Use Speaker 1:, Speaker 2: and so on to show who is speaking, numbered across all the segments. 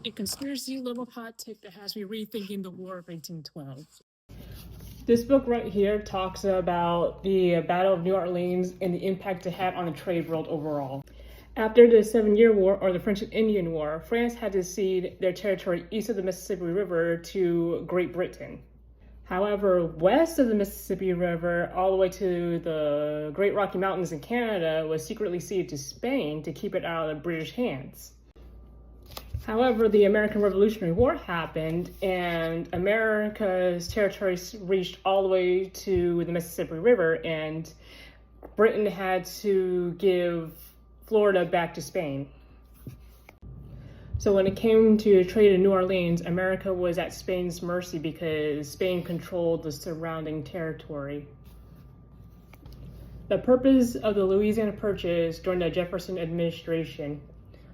Speaker 1: a conspiracy little hot take that has me rethinking the War of 1812.
Speaker 2: This book right here talks about the Battle of New Orleans and the impact it had on the trade world overall. After the 7-Year War, or the French and Indian War, France had to cede their territory east of the Mississippi River to Great Britain. However, west of the Mississippi River, all the way to the Great Rocky Mountains in Canada, was secretly ceded to Spain to keep it out of the British hands. However, the American Revolutionary War happened, and America's territories reached all the way to the Mississippi River, and Britain had to give Florida back to Spain. So when it came to trade in New Orleans, America was at Spain's mercy because Spain controlled the surrounding territory. The purpose of the Louisiana Purchase during the Jefferson administration: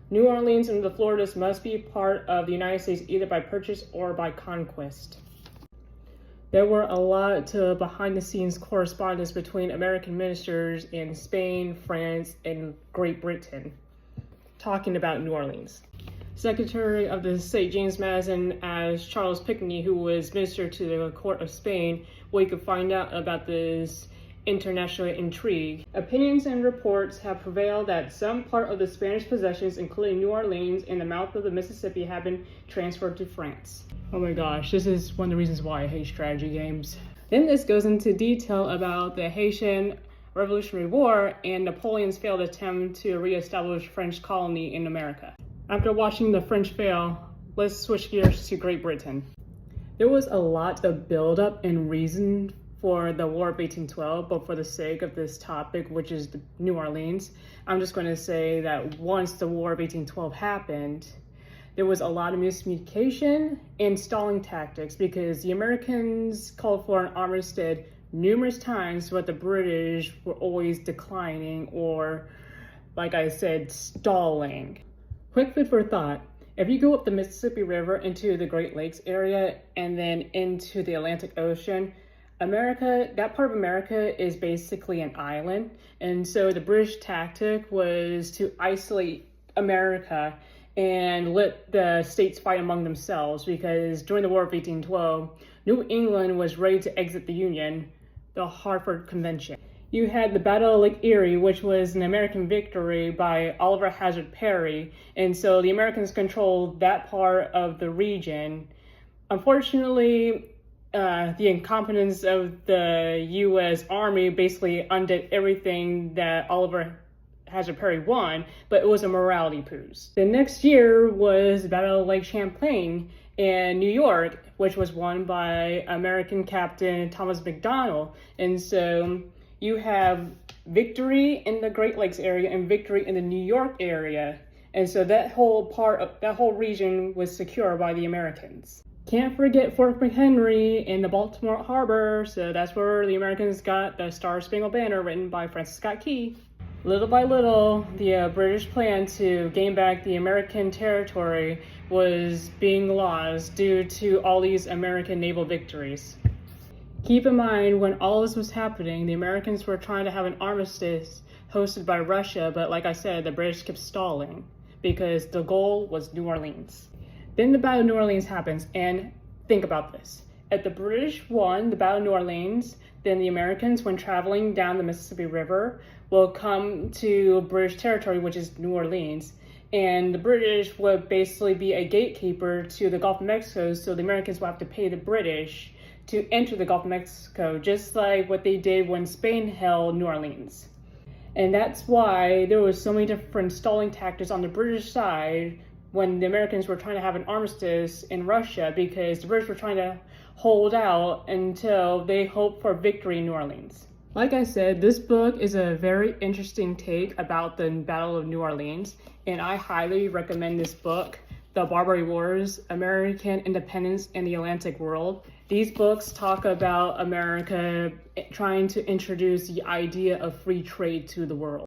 Speaker 2: New Orleans and the Floridas must be part of the United States either by purchase or by conquest. There were a lot of behind-the-scenes correspondence between American ministers in Spain, France, and Great Britain talking about New Orleans. Secretary of the State James Madison asked Charles Pinckney, who was minister to the court of Spain, what he could find out about this international intrigue. Opinions and reports have prevailed that some part of the Spanish possessions, including New Orleans and the mouth of the Mississippi, have been transferred to France. Oh my gosh, this is one of the reasons why I hate strategy games. Then this goes into detail about the Haitian Revolutionary War and Napoleon's failed attempt to reestablish French colony in America. After watching the French fail, let's switch gears to Great Britain. There was a lot of buildup and reason for the War of 1812, but for the sake of this topic, which is the New Orleans, I'm just going to say that once the War of 1812 happened, there was a lot of miscommunication and stalling tactics because the Americans called for an armistice numerous times, but the British were always declining or, like I said, stalling. Quick food for thought: if you go up the Mississippi River into the Great Lakes area and then into the Atlantic Ocean, America, that part of America is basically an island. And so the British tactic was to isolate America and let the states fight among themselves, because during the War of 1812, New England was ready to exit the Union, the Hartford Convention. You had the Battle of Lake Erie, which was an American victory by Oliver Hazard Perry, and so the Americans controlled that part of the region. Unfortunately, the incompetence of the U.S. Army basically undid everything that Oliver Hazard Perry won, but it was a morality boost. The next year was the Battle of Lake Champlain in New York, which was won by American Captain Thomas McDonald. And so you have victory in the Great Lakes area and victory in the New York area. And so that whole region was secure by the Americans. Can't forget Fort McHenry in the Baltimore Harbor, so that's where the Americans got the Star Spangled Banner written by Francis Scott Key. Little by little, the British plan to gain back the American territory was being lost due to all these American naval victories. Keep in mind, when all this was happening, the Americans were trying to have an armistice hosted by Russia, but like I said, the British kept stalling because the goal was New Orleans. Then the Battle of New Orleans happens, and think about this. If the British won the Battle of New Orleans, then the Americans, when traveling down the Mississippi River, will come to British territory, which is New Orleans, and the British would basically be a gatekeeper to the Gulf of Mexico, so the Americans will have to pay the British to enter the Gulf of Mexico, just like what they did when Spain held New Orleans. And that's why there was so many different stalling tactics on the British side when the Americans were trying to have an armistice in Russia, because the British were trying to hold out until they hoped for victory in New Orleans. Like I said, this book is a very interesting take about the Battle of New Orleans, and I highly recommend this book, The Barbary Wars, American Independence in the Atlantic World. These books talk about America trying to introduce the idea of free trade to the world.